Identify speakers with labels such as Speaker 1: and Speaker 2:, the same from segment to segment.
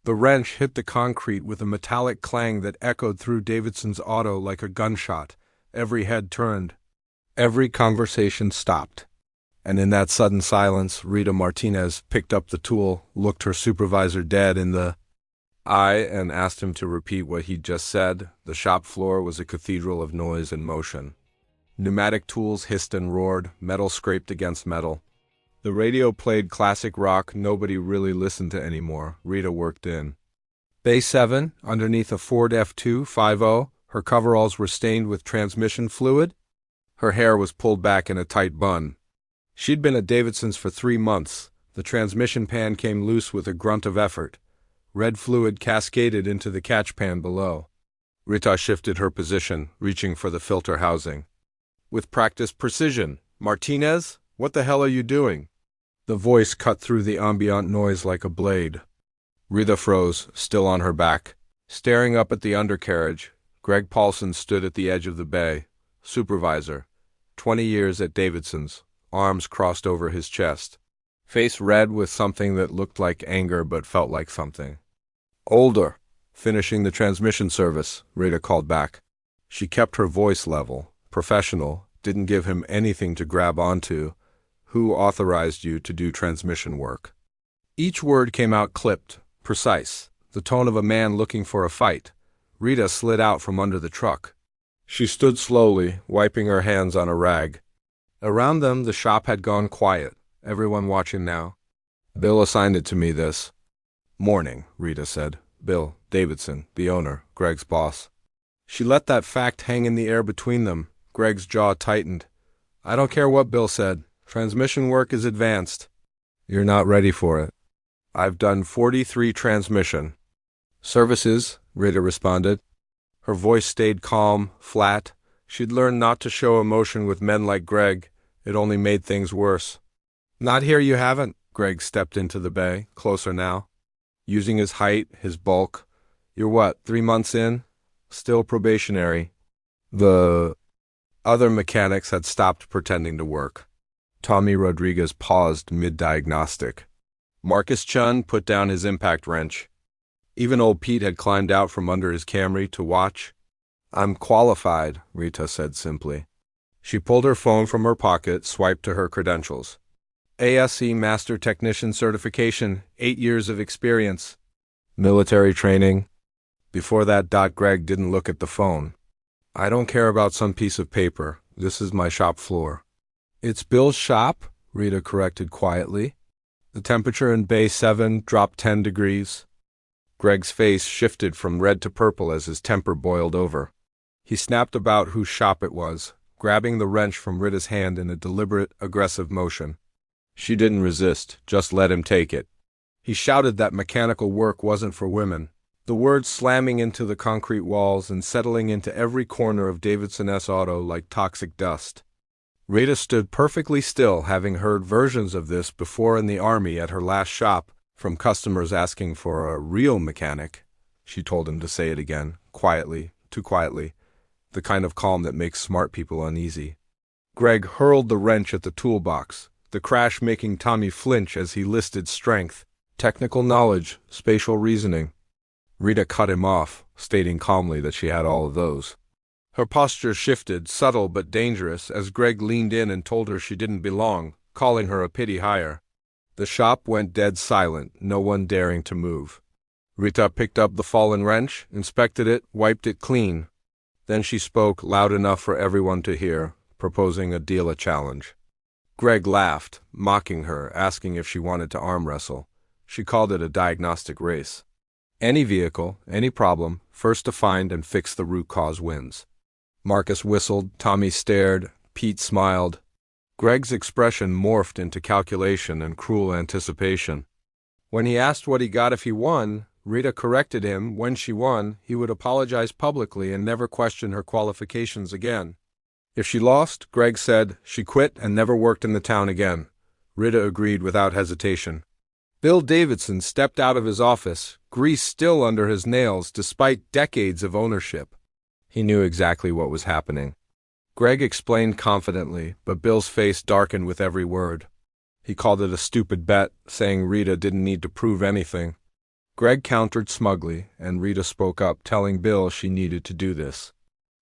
Speaker 1: The wrench hit the concrete with a metallic clang that echoed through Davidson's auto like a gunshot. Every head turned. Every conversation stopped. And in that sudden silence, Rita Martinez picked up the tool, looked her supervisor dead in the eye, and asked him to repeat what he'd just said. The shop floor was a cathedral of noise and motion. Pneumatic tools hissed and roared, metal scraped against metal. The radio played classic rock nobody really listened to anymore. Rita worked in Bay 7, underneath a Ford F250. Her coveralls were stained with transmission fluid. Her hair was pulled back in a tight bun. She'd been at Davidson's for 3 months. The transmission pan came loose with a grunt of effort. Red fluid cascaded into the catch pan below. Rita shifted her position, reaching for the filter housing. With practiced precision, "Martinez, what the hell are you doing?" The voice cut through the ambient noise like a blade. Rita froze, still on her back. Staring up at the undercarriage, Greg Paulson stood at the edge of the bay. Supervisor. 20 years at Davidson's, arms crossed over his chest. Face red with something that looked like anger but felt like something. "Older. Finishing the transmission service," Rita called back. She kept her voice level, professional, didn't give him anything to grab onto. "Who authorized you to do transmission work?" Each word came out clipped, precise, the tone of a man looking for a fight. Rita slid out from under the truck. She stood slowly, wiping her hands on a rag. Around them, the shop had gone quiet, everyone watching now. "Bill assigned it to me this morning," Rita said. Bill Davidson, the owner, Greg's boss. She let that fact hang in the air between them. Greg's jaw tightened. "I don't care what Bill said. Transmission work is advanced. You're not ready for it." "I've done 43 transmission services," Rita responded. Her voice stayed calm, flat. She'd learned not to show emotion with men like Greg. It only made things worse. "Not here, you haven't." Greg stepped into the bay, closer now. Using his height, his bulk. "You're what, 3 months in? Still probationary." The other mechanics had stopped pretending to work. Tommy Rodriguez paused mid-diagnostic. Marcus Chun put down his impact wrench. Even old Pete had climbed out from under his Camry to watch. "I'm qualified," Rita said simply. She pulled her phone from her pocket, swiped to her credentials. ASE Master Technician Certification, 8 years of experience. Military training. Before that, Greg didn't look at the phone. "I don't care about some piece of paper. This is my shop floor." "It's Bill's shop," Rita corrected quietly. The temperature in Bay 7 dropped 10 degrees. Greg's face shifted from red to purple as his temper boiled over. He snapped about whose shop it was, grabbing the wrench from Rita's hand in a deliberate, aggressive motion. She didn't resist, just let him take it. He shouted that mechanical work wasn't for women. The words slamming into the concrete walls and settling into every corner of Davidson S. Auto like toxic dust. Rita stood perfectly still, having heard versions of this before in the Army at her last shop, from customers asking for a real mechanic. She told him to say it again, quietly, too quietly, the kind of calm that makes smart people uneasy. Greg hurled the wrench at the toolbox, the crash making Tommy flinch as he listed strength, technical knowledge, spatial reasoning. Rita cut him off, stating calmly that she had all of those. Her posture shifted, subtle but dangerous, as Greg leaned in and told her she didn't belong, calling her a pity hire. The shop went dead silent, no one daring to move. Rita picked up the fallen wrench, inspected it, wiped it clean. Then she spoke loud enough for everyone to hear, proposing a deal challenge. Greg laughed, mocking her, asking if she wanted to arm wrestle. She called it a diagnostic race. Any vehicle, any problem, first to find and fix the root cause wins. Marcus whistled, Tommy stared, Pete smiled. Greg's expression morphed into calculation and cruel anticipation. When he asked what he got if he won, Rita corrected him. When she won, he would apologize publicly and never question her qualifications again. If she lost, Greg said, she quit and never worked in the town again. Rita agreed without hesitation. Bill Davidson stepped out of his office, grease still under his nails despite decades of ownership. He knew exactly what was happening. Greg explained confidently, but Bill's face darkened with every word. He called it a stupid bet, saying Rita didn't need to prove anything. Greg countered smugly, and Rita spoke up, telling Bill she needed to do this.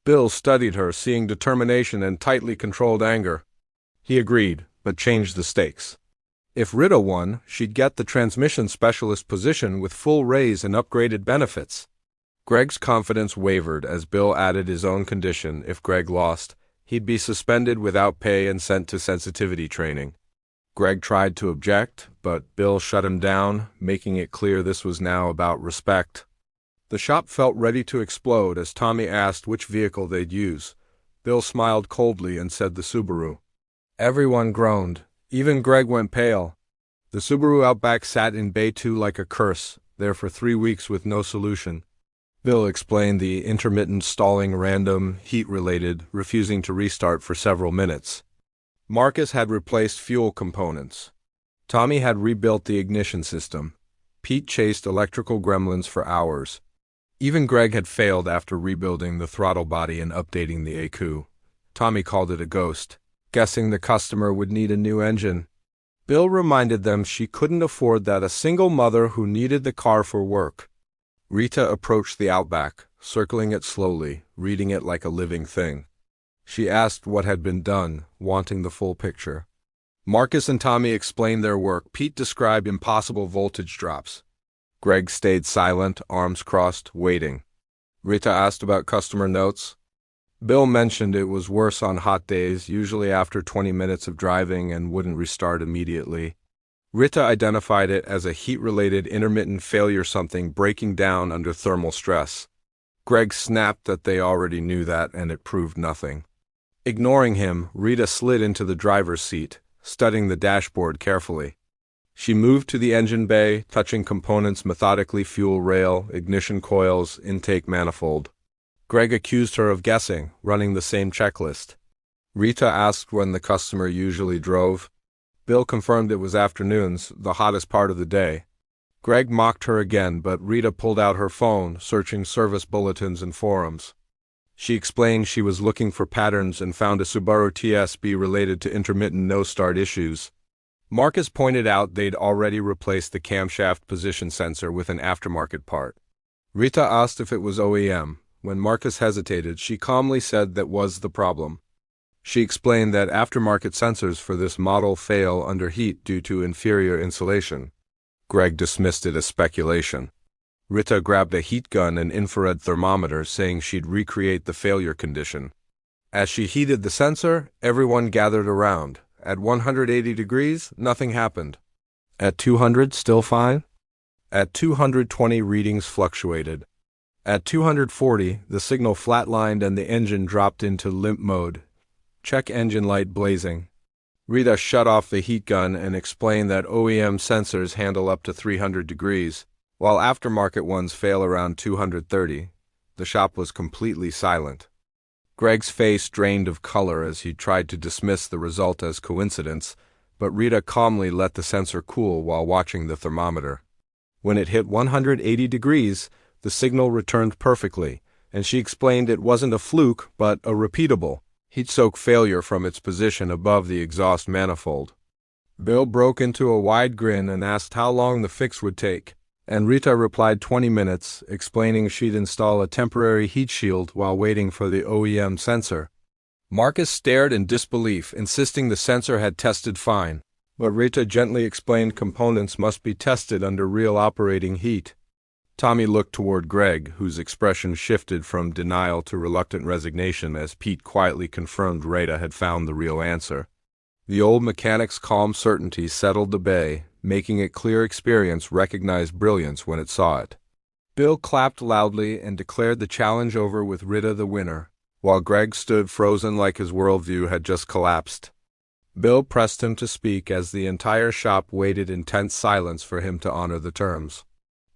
Speaker 1: Bill studied her, seeing determination and tightly controlled anger. He agreed, but changed the stakes. If Rita won, she'd get the transmission specialist position with full raise and upgraded benefits. Greg's confidence wavered as Bill added his own condition: if Greg lost, he'd be suspended without pay and sent to sensitivity training. Greg tried to object, but Bill shut him down, making it clear this was now about respect. The shop felt ready to explode as Tommy asked which vehicle they'd use. Bill smiled coldly and said the Subaru. Everyone groaned. Even Greg went pale. The Subaru Outback sat in Bay 2 like a curse, there for 3 weeks with no solution. Bill explained the intermittent stalling, random, heat-related, refusing to restart for several minutes. Marcus had replaced fuel components. Tommy had rebuilt the ignition system. Pete chased electrical gremlins for hours. Even Greg had failed after rebuilding the throttle body and updating the ECU. Tommy called it a ghost, guessing the customer would need a new engine. Bill reminded them she couldn't afford that, a single mother who needed the car for work. Rita approached the Outback, circling it slowly, reading it like a living thing. She asked what had been done, wanting the full picture. Marcus and Tommy explained their work. Pete described impossible voltage drops. Greg stayed silent, arms crossed, waiting. Rita asked about customer notes. Bill mentioned it was worse on hot days, usually after 20 minutes of driving, and wouldn't restart immediately. Rita identified it as a heat-related intermittent failure, something breaking down under thermal stress. Greg snapped that they already knew that, and it proved nothing. Ignoring him, Rita slid into the driver's seat, studying the dashboard carefully. She moved to the engine bay, touching components methodically: fuel rail, ignition coils, intake manifold. Greg accused her of guessing, running the same checklist. Rita asked when the customer usually drove. Bill confirmed it was afternoons, the hottest part of the day. Greg mocked her again, but Rita pulled out her phone, searching service bulletins and forums. She explained she was looking for patterns and found a Subaru TSB related to intermittent no-start issues. Marcus pointed out they'd already replaced the camshaft position sensor with an aftermarket part. Rita asked if it was OEM. When Marcus hesitated, she calmly said that was the problem. She explained that aftermarket sensors for this model fail under heat due to inferior insulation. Greg dismissed it as speculation. Rita grabbed a heat gun and infrared thermometer, saying she'd recreate the failure condition. As she heated the sensor, everyone gathered around. At 180 degrees, nothing happened. At 200, still fine? At 220, readings fluctuated. At 240, the signal flatlined and the engine dropped into limp mode. Check engine light blazing. Rita shut off the heat gun and explained that OEM sensors handle up to 300 degrees, while aftermarket ones fail around 230. The shop was completely silent. Greg's face drained of color as he tried to dismiss the result as coincidence, but Rita calmly let the sensor cool while watching the thermometer. When it hit 180 degrees, the signal returned perfectly, and she explained it wasn't a fluke but a repeatable, heat-soak failure from its position above the exhaust manifold. Bill broke into a wide grin and asked how long the fix would take, and Rita replied 20 minutes, explaining she'd install a temporary heat shield while waiting for the OEM sensor. Marcus stared in disbelief, insisting the sensor had tested fine, but Rita gently explained components must be tested under real operating heat. Tommy looked toward Greg, whose expression shifted from denial to reluctant resignation as Pete quietly confirmed Rita had found the real answer. The old mechanic's calm certainty settled the bay, making it clear experience recognized brilliance when it saw it. Bill clapped loudly and declared the challenge over, with Rita the winner, while Greg stood frozen like his worldview had just collapsed. Bill pressed him to speak as the entire shop waited in tense silence for him to honor the terms.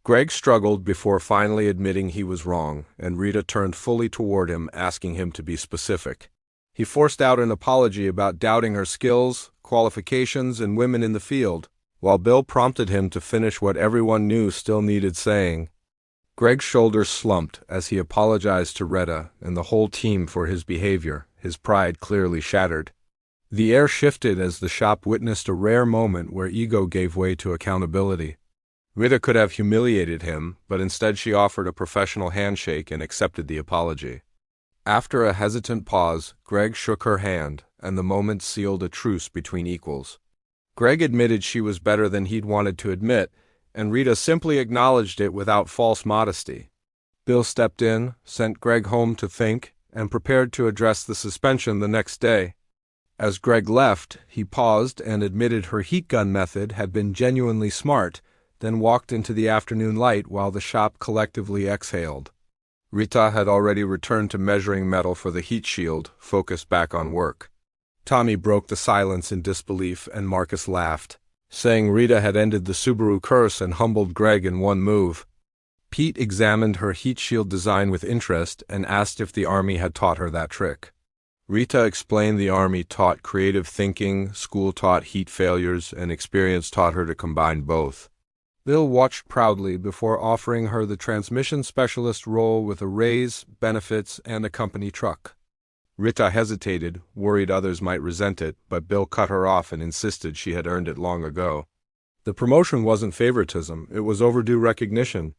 Speaker 1: Greg struggled before finally admitting he was wrong, and Rita turned fully toward him, asking him to be specific. He forced out an apology about doubting her skills, qualifications, and women in the field, while Bill prompted him to finish what everyone knew still needed saying. Greg's shoulders slumped as he apologized to Rita and the whole team for his behavior, his pride clearly shattered. The air shifted as the shop witnessed a rare moment where ego gave way to accountability. Rita could have humiliated him, but instead she offered a professional handshake and accepted the apology. After a hesitant pause, Greg shook her hand, and the moment sealed a truce between equals. Greg admitted she was better than he'd wanted to admit, and Rita simply acknowledged it without false modesty. Bill stepped in, sent Greg home to think, and prepared to address the suspension the next day. As Greg left, he paused and admitted her heat gun method had been genuinely smart, then walked into the afternoon light while the shop collectively exhaled. Rita had already returned to measuring metal for the heat shield, focused back on work. Tommy broke the silence in disbelief, and Marcus laughed, saying Rita had ended the Subaru curse and humbled Greg in one move. Pete examined her heat shield design with interest and asked if the Army had taught her that trick. Rita explained the Army taught creative thinking, school taught heat failures, and experience taught her to combine both. Bill watched proudly before offering her the transmission specialist role with a raise, benefits, and a company truck. Rita hesitated, worried others might resent it, but Bill cut her off and insisted she had earned it long ago. The promotion wasn't favoritism, it was overdue recognition.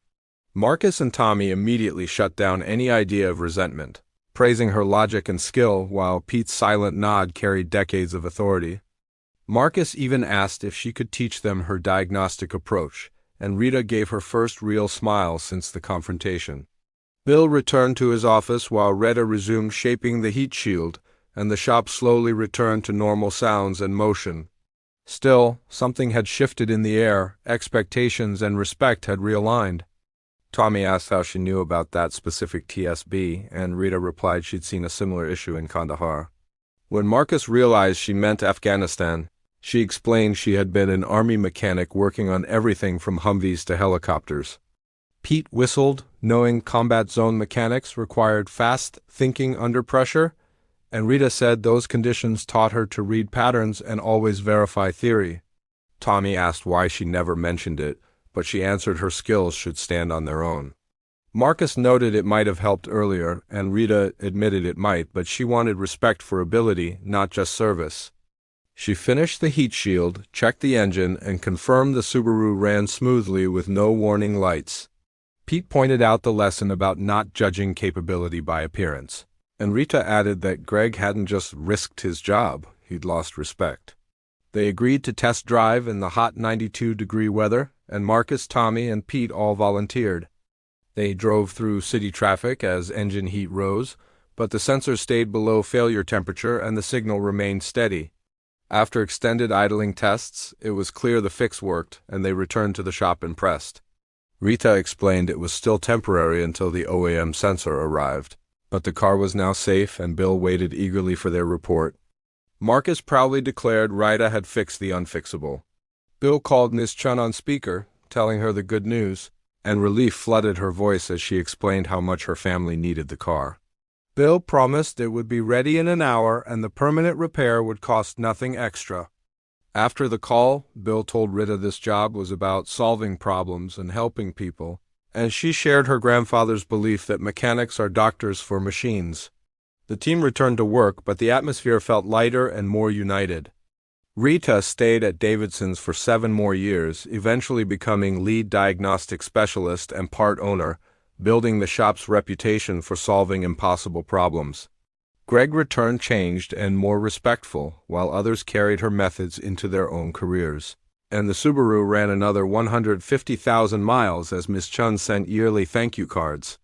Speaker 1: Marcus and Tommy immediately shut down any idea of resentment, praising her logic and skill, while Pete's silent nod carried decades of authority. Marcus even asked if she could teach them her diagnostic approach, and Rita gave her first real smile since the confrontation. Bill returned to his office while Rita resumed shaping the heat shield, and the shop slowly returned to normal sounds and motion. Still, something had shifted in the air, expectations and respect had realigned. Tommy asked how she knew about that specific TSB, and Rita replied she'd seen a similar issue in Kandahar. When Marcus realized she meant Afghanistan, she explained she had been an Army mechanic working on everything from Humvees to helicopters. Pete whistled, knowing combat zone mechanics required fast thinking under pressure, and Rita said those conditions taught her to read patterns and always verify theory. Tommy asked why she never mentioned it, but she answered her skills should stand on their own. Marcus noted it might have helped earlier, and Rita admitted it might, but she wanted respect for ability, not just service. She finished the heat shield, checked the engine, and confirmed the Subaru ran smoothly with no warning lights. Pete pointed out the lesson about not judging capability by appearance, and Rita added that Greg hadn't just risked his job, he'd lost respect. They agreed to test drive in the hot 92-degree weather, and Marcus, Tommy, and Pete all volunteered. They drove through city traffic as engine heat rose, but the sensor stayed below failure temperature and the signal remained steady. After extended idling tests, it was clear the fix worked, and they returned to the shop impressed. Rita explained it was still temporary until the OEM sensor arrived, but the car was now safe, and Bill waited eagerly for their report. Marcus proudly declared Rita had fixed the unfixable. Bill called Miss Chun on speaker, telling her the good news, and relief flooded her voice as she explained how much her family needed the car. Bill promised it would be ready in an hour and the permanent repair would cost nothing extra. After the call, Bill told Rita this job was about solving problems and helping people, and she shared her grandfather's belief that mechanics are doctors for machines. The team returned to work, but the atmosphere felt lighter and more united. Rita stayed at Davidson's for 7 more years, eventually becoming lead diagnostic specialist and part owner, building the shop's reputation for solving impossible problems. Greg returned changed and more respectful, while others carried her methods into their own careers. And the Subaru ran another 150,000 miles as Miss Chun sent yearly thank you cards.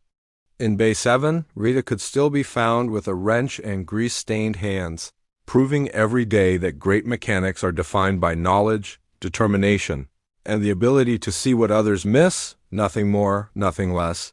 Speaker 1: In Bay 7, Rita could still be found with a wrench and grease-stained hands, proving every day that great mechanics are defined by knowledge, determination, and the ability to see what others miss, nothing more, nothing less.